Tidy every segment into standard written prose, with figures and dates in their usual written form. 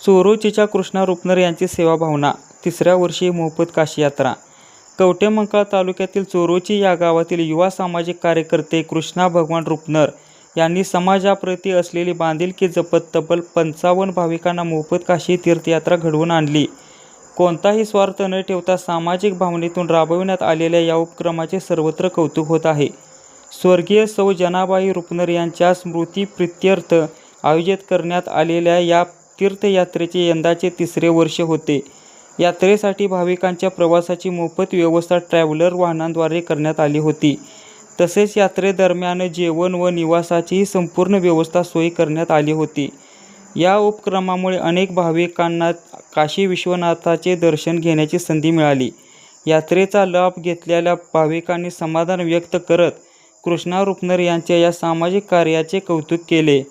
चोरोचीच्या कृष्णा रुपनर यांची सेवाभावना. तिसऱ्या वर्षी मोफत काशी यात्रा. कवठेमंकाळ तालुक्यातील चोरोची या गावातील युवा सामाजिक कार्यकर्ते कृष्णा भगवान रुपनर यांनी समाजाप्रती असलेली बांधिलकी जपत तब्बल 55 भाविकांना मोफत काशी तीर्थयात्रा घडवून आणली. कोणताही स्वार्थ न ठेवता सामाजिक भावनेतून राबविण्यात आलेल्या या उपक्रमाचे सर्वत्र कौतुक होत आहे. स्वर्गीय सौ जनाबाई रुपनर यांच्या स्मृतिप्रीत्यर्थ आयोजित करण्यात आलेल्या या तीर्थयात्रेचे यंदाचे तिसरे वर्ष होते. यात्रेसाठी भाविकांच्या प्रवासाची मोफत व्यवस्था ट्रॅव्हलर वाहनांद्वारे करण्यात आली होती. तसेच यात्रेदरम्यान जेवण व निवासाचीही संपूर्ण व्यवस्था सोयी करण्यात आली होती. या उपक्रमामुळे अनेक भाविकांना काशी विश्वनाथाचे दर्शन घेण्याची संधी मिळाली. यात्रेचा लाभ घेतलेल्या भाविकांनी समाधान व्यक्त करत कृष्णा रुपनर यांच्या या सामाजिक कार्याचे कौतुक केले.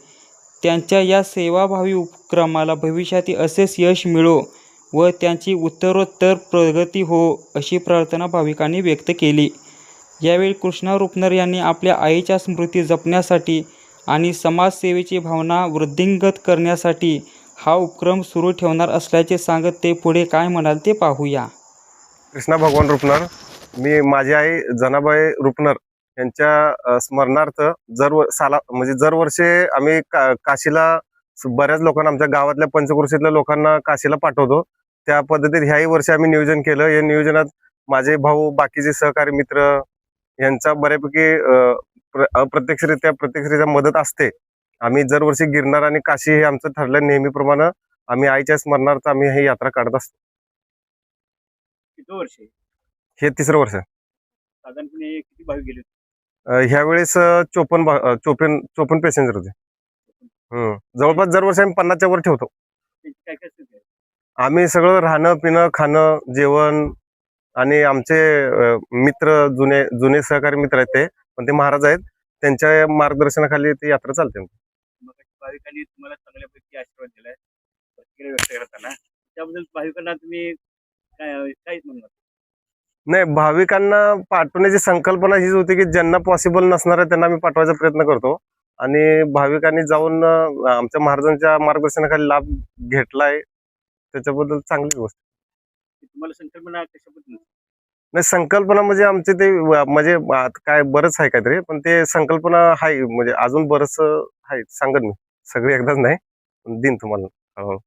त्यांच्या या सेवाभावी उपक्रमाला भविष्यात असेच यश मिळो व त्यांची उत्तरोत्तर प्रगती हो अशी प्रार्थना भाविकांनी व्यक्त केली. यावेळी कृष्णा रुपनर यांनी आपल्या आईच्या स्मृती जपण्यासाठी आणि समाजसेवेची भावना वृद्धिंगत करण्यासाठी हा उपक्रम सुरू ठेवणार असल्याचे सांगत ते पुढे काय म्हणाल ते पाहूया. कृष्णा भगवान रुपनर, मी माझी आई जनाबाई रुपनर यांच्या स्मरणार्थ दरवर्षी आम्ही काशीला बऱ्याच लोकांना, आमच्या गावातल्या पंचक्रोशीतल्या लोकांना काशीला पाठवतो. त्या पद्धतीत ह्याही वर्षी आम्ही नियोजन केलं. या नियोजनात माझे भाऊ, बाकीचे सहकारी मित्र यांचा बऱ्यापैकी अप्रत्यक्षरित्या प्रत्यक्षरित्या मदत असते. आम्ही दरवर्षी गिरनार आणि काशी हे आमचं ठरलं. नेहमीप्रमाणे आम्ही आईच्या स्मरणार्थ आम्ही ही यात्रा काढत असतो. किती वर्ष? हे तिसरं वर्ष. साधारणपणे किती भाविक गेले? ह्यावेळेस 54 पॅसेंजर होते. जवळपास दरवर्षी आम्ही 50च्या वर ठेवतो. काय काय सुविधा आहे? आम्ही सगळं राहणं, पिणं, खाणं, जेवण आणि आमचे मित्र, जुने सहकारी मित्र आहेत, ते पण ते महाराज आहेत, त्यांच्या मार्गदर्शनाखाली ती यात्रा चालते. मग भाविकांनी तुम्हाला चांगल्यापैकी आशीर्वाद दिलाय, प्रतिक्रिया व्यक्त करताना त्याबद्दल भाविकांना तुम्ही काय म्हणणार? नाही, भाविकांना पाठवण्याची संकल्पना हीच होती की ज्यांना पॉसिबल नसणार आहे त्यांना आम्ही पाठवायचा प्रयत्न करतो. आणि भाविकांनी जाऊन आमच्या महाराजांच्या मार्गदर्शनाखाली लाभ घेतलाय, त्याच्याबद्दल चांगली गोष्ट. तुम्हाला संकल्पना कशाबद्दल? नाही, संकल्पना म्हणजे आमचे ते म्हणजे काय बरंच आहे काहीतरी, पण ते संकल्पना आहे म्हणजे अजून बरंच आहे. सांगत मी सगळी एकदाच नाही, दिन तुम्हाला. हो.